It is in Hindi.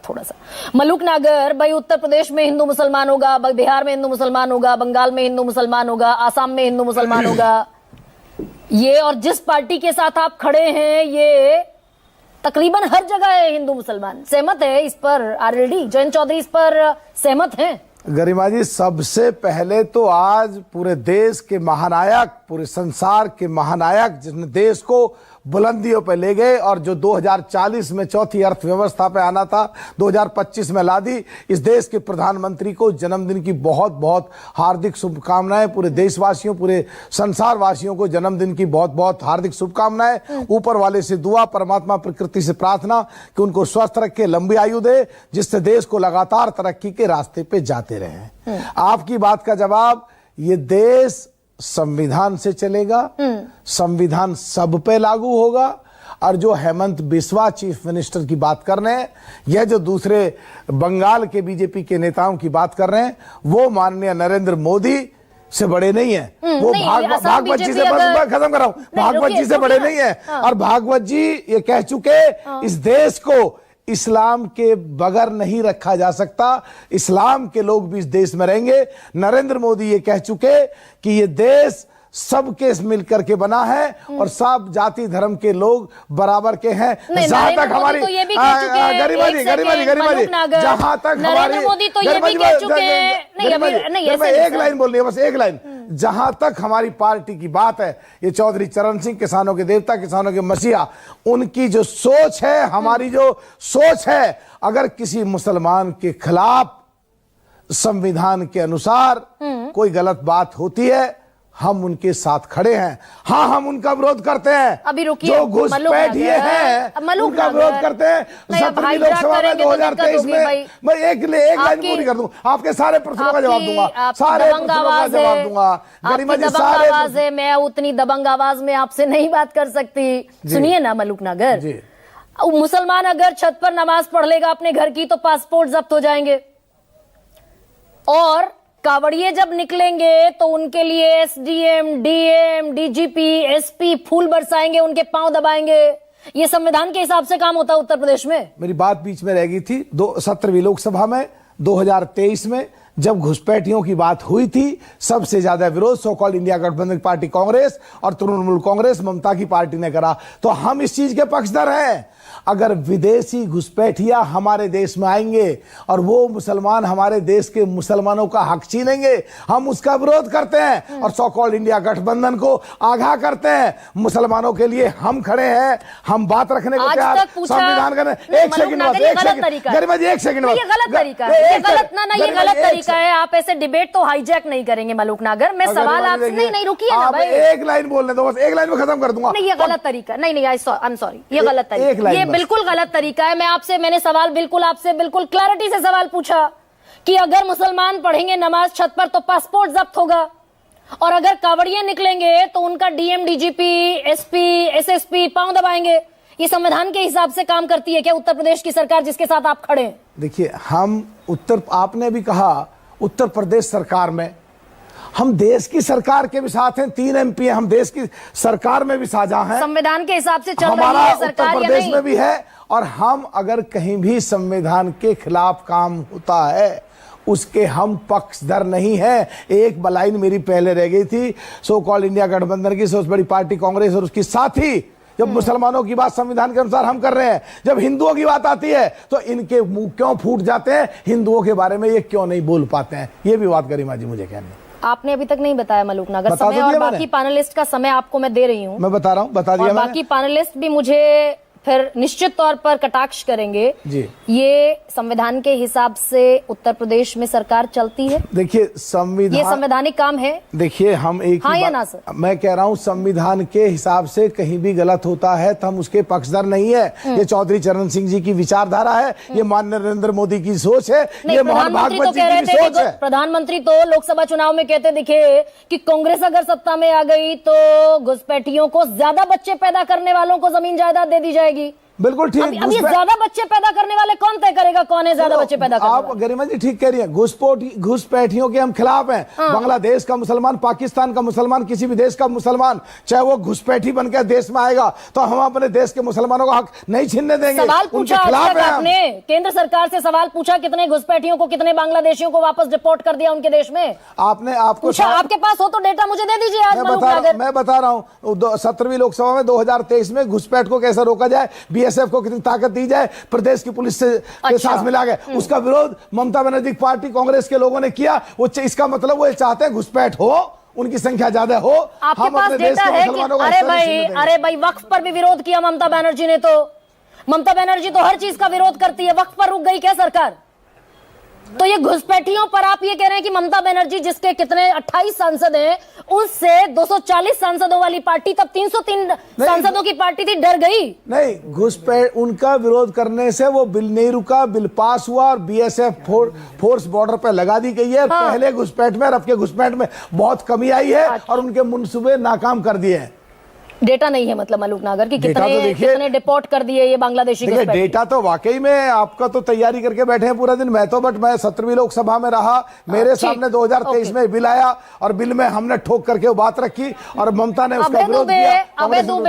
थोड़ा सा। मलूक नागर, भाई उत्तर प्रदेश में हिंदू मुसलमान होगा, बिहार में हिंदू मुसलमान होगा, बंगाल में हिंदू मुसलमान होगा, आसाम में हिंदू मुसलमान होगा, ये और जिस पार्टी के साथ आप खड़े हैं ये तकरीबन हर जगह है हिंदू मुसलमान। सहमत है इस पर आरएलडी जयंत चौधरी, इस पर सहमत हैं? गरिमा जी, सबसे पहले तो आज पूरे देश के महानायक, पूरे संसार के महानायक जिसने देश को बुलंदियों पे ले गए और जो 2040 में चौथी अर्थव्यवस्था पे आना था 2025 में ला दी, इस देश के प्रधानमंत्री को जन्मदिन की बहुत बहुत हार्दिक शुभकामनाएं। पूरे देशवासियों, पूरे संसार वासियों को जन्मदिन की बहुत बहुत हार्दिक शुभकामनाएं। ऊपर वाले से दुआ, परमात्मा प्रकृति से प्रार्थना कि उनको स्वस्थ रखे, लंबी आयु दे, जिससे देश को लगातार तरक्की के रास्ते पे जाते रहे। आपकी बात का जवाब, ये देश संविधान से चलेगा, संविधान सब पे लागू होगा। और जो हेमंत बिस्वा चीफ मिनिस्टर की बात कर रहे हैं, यह जो दूसरे बंगाल के बीजेपी के नेताओं की बात कर रहे हैं, वो माननीय नरेंद्र मोदी से बड़े नहीं है। वो भागवत जी से, बस खत्म कर रहा हूं, भागवत जी से बड़े नहीं है। और भागवत जी ये कह चुके, इस देश को इस्लाम के बगैर नहीं रखा जा सकता, इस्लाम के लोग भी इस देश में रहेंगे। नरेंद्र मोदी ये कह चुके कि ये देश सबके मिलकर के बना है और सब जाति धर्म के लोग बराबर के हैं। जहां तक हमारी गरिमा जी, जहां तक हमारी, एक लाइन बोल रही है, बस एक लाइन, जहां तक हमारी पार्टी की बात है, ये चौधरी चरण सिंह, किसानों के देवता, किसानों के मसीहा, उनकी जो सोच है, हमारी जो सोच है, अगर किसी मुसलमान के खिलाफ संविधान के अनुसार कोई गलत बात होती है, हम उनके साथ खड़े हैं। हाँ, हम उनका विरोध करते हैं। अभी रुकिए, जो घुसपैठिए हैं उनका विरोध करते हैं। 17वीं लोकसभा में 2023 में मैं एक लाइन पूरी कर दूं, आपके सारे प्रश्नों का जवाब दूंगा, सारे प्रश्नों का जवाब दूंगा। गरिमा जी, सारे आवाज है, मैं उतनी दबंग आवाज में आपसे नहीं बात कर सकती। सुनिए ना मलूक नागर, मुसलमान अगर छत पर नमाज पढ़ लेगा अपने घर की तो पासपोर्ट जब्त हो जाएंगे, और कावड़िए जब निकलेंगे तो उनके लिए एसडीएम, डीएम, डीजीपी, एसपी फूल बरसाएंगे, उनके पांव दबाएंगे। ये संविधान के हिसाब से काम होता है उत्तर प्रदेश में। मेरी बात बीच में रह गई थी। 17वीं लोकसभा में 2023 में जब घुसपैठियों की बात हुई थी, सबसे ज्यादा विरोध सो कॉल्ड इंडिया गठबंधन पार्टी कांग्रेस और तृणमूल कांग्रेस ममता की पार्टी ने करा। तो हम इस चीज के पक्षधर हैं। अगर विदेशी घुसपैठिया हमारे देश में आएंगे और वो मुसलमान हमारे देश के मुसलमानों का हक छीनेंगे, हम उसका विरोध करते हैं और सो कॉल्ड इंडिया गठबंधन को आगाह करते हैं। मुसलमानों के लिए हम खड़े हैं, हम बात रखने को तैयार, संविधान का। एक सेकंड बाद, गरिमा जी, एक सेकंड बाद, ये गलत तरीका है, ये गलत ना, ये गलत तरीका है। आप ऐसे डिबेट तो हाईजैक नहीं करेंगे मलूक नागर। मैं सवाल आपसे नहीं, रुकिए ना भाई, एक लाइन बोलने दो, बस एक लाइन में खत्म कर दूंगा। नहीं, ये गलत तरीका नहीं, आई एम सॉरी, ये गलत तरीका, ये बिल्कुल गलत तरीका है। मैंने सवाल बिल्कुल आपसे बिल्कुल क्लैरिटी से सवाल पूछा कि अगर मुसलमान पढ़ेंगे नमाज छत पर तो पासपोर्ट जब्त होगा, और अगर कावड़िए निकलेंगे तो उनका डीएम, डीजीपी, एसपी, एसएसपी पांव दबाएंगे। ये संविधान के हिसाब से काम करती है क्या उत्तर प्रदेश की सरकार जिसके साथ आप खड़े हैं? देखिए, आपने भी कहा उत्तर प्रदेश सरकार में, हम देश की सरकार के भी साथ हैं, 3 एमपी हैं, हम देश की सरकार में भी साझा हैं। संविधान के हिसाब से चल रही हमारा है सरकार, उत्तर प्रदेश में भी है। और हम अगर कहीं भी संविधान के खिलाफ काम होता है, उसके हम पक्षधर नहीं है। एक लाइन मेरी पहले रह गई थी, सो कॉल्ड इंडिया गठबंधन की सबसे बड़ी पार्टी कांग्रेस और उसकी साथी, जब मुसलमानों की बात संविधान के अनुसार हम कर रहे हैं, जब हिंदुओं की बात आती है तो इनके मुंह क्यों फूट जाते हैं, हिंदुओं के बारे में ये क्यों नहीं बोल पाते हैं। ये भी बात गरिमा जी मुझे कहनी है। आपने अभी तक नहीं बताया मलूक नागर, समय और बाकी पैनलिस्ट का समय आपको मैं दे रही हूँ। मैं बता रहा हूँ, बता दिया। बाकी पैनलिस्ट भी मुझे फिर निश्चित तौर पर कटाक्ष करेंगे जी। ये संविधान के हिसाब से उत्तर प्रदेश में सरकार चलती है? देखिए, संविधान, ये संवैधानिक काम है। देखिए, हम एक हाँ या ना सर? मैं कह रहा हूँ संविधान के हिसाब से कहीं भी गलत होता है तो हम उसके पक्षधर नहीं है। ये चौधरी चरण सिंह जी की विचारधारा है, ये माननीय नरेंद्र मोदी की सोच है, ये मोहन भागवत जी की सोच है। प्रधानमंत्री तो लोकसभा चुनाव में कहते दिखे कि कांग्रेस अगर सत्ता में आ गई तो घुसपैठियों को, ज्यादा बच्चे पैदा करने वालों को जमीन जायदाद दे दी जाएगी। बिल्कुल ठीक। अब ये ज्यादा बच्चे पैदा करने वाले कौन तय करेगा कौन है ज्यादा बच्चे पैदा करने आप गरिमा जी ठीक कह रही हैं, घुसपैठियों के हम खिलाफ हैं। बांग्लादेश का मुसलमान, पाकिस्तान का मुसलमान, किसी भी देश का मुसलमान चाहे वो घुसपैठी बनकर देश में आएगा तो हम अपने देश के मुसलमानों का हक नहीं छीनने देंगे। सवाल पूछा आपने, केंद्र सरकार से सवाल पूछा कितने घुसपैठियों को, कितने बांग्लादेशियों को वापस डिपोर्ट कर दिया उनके देश में? आपको आपके पास हो तो डेटा मुझे दे दीजिए। आज मैं बता रहा हूं 17वीं लोकसभा में 2023 में घुसपैठ को कैसे रोका जाए, बीएसएफ को कितनी ताकत दी जाए, प्रदेश की पुलिस से के साथ मिला गया, उसका विरोध ममता बनर्जी पार्टी कांग्रेस के लोगों ने किया। वो इसका मतलब वो चाहते हैं घुसपैठ हो, उनकी संख्या ज्यादा हो। आपके पास डेटा है कि अरे भाई वक्फ पर भी विरोध किया ममता बनर्जी ने। तो ममता बनर्जी तो हर चीज का विरोध करती है, वक्फ पर रुक गई क्या सरकार? तो ये घुसपैठियों पर आप ये कह रहे हैं कि ममता बनर्जी जिसके कितने 28 सांसद हैं, उससे 240 सांसदों वाली पार्टी, तब 303 सांसदों की पार्टी थी, डर गई? नहीं, घुसपैठ उनका विरोध करने से वो बिल नहीं रुका, बिल पास हुआ और बीएसएफ फोर्स बॉर्डर पर लगा दी गई है। पहले घुसपैठ में और अब के घुसपैठ में बहुत कमी आई है और उनके मुंसूबे नाकाम कर दिए हैं। डेटा नहीं है मतलब मलूक नागर की कितने डिपोर्ट कर दिए ये बांग्लादेशी? डेटा तो वाकई में आपका तो तैयारी करके बैठे हैं पूरा दिन। मैं 17वीं लोकसभा में रहा, मेरे सामने 2023 में बिल आया और बिल में हमने ठोक करके वो बात रखी और ममता ने उसका विरोध किया।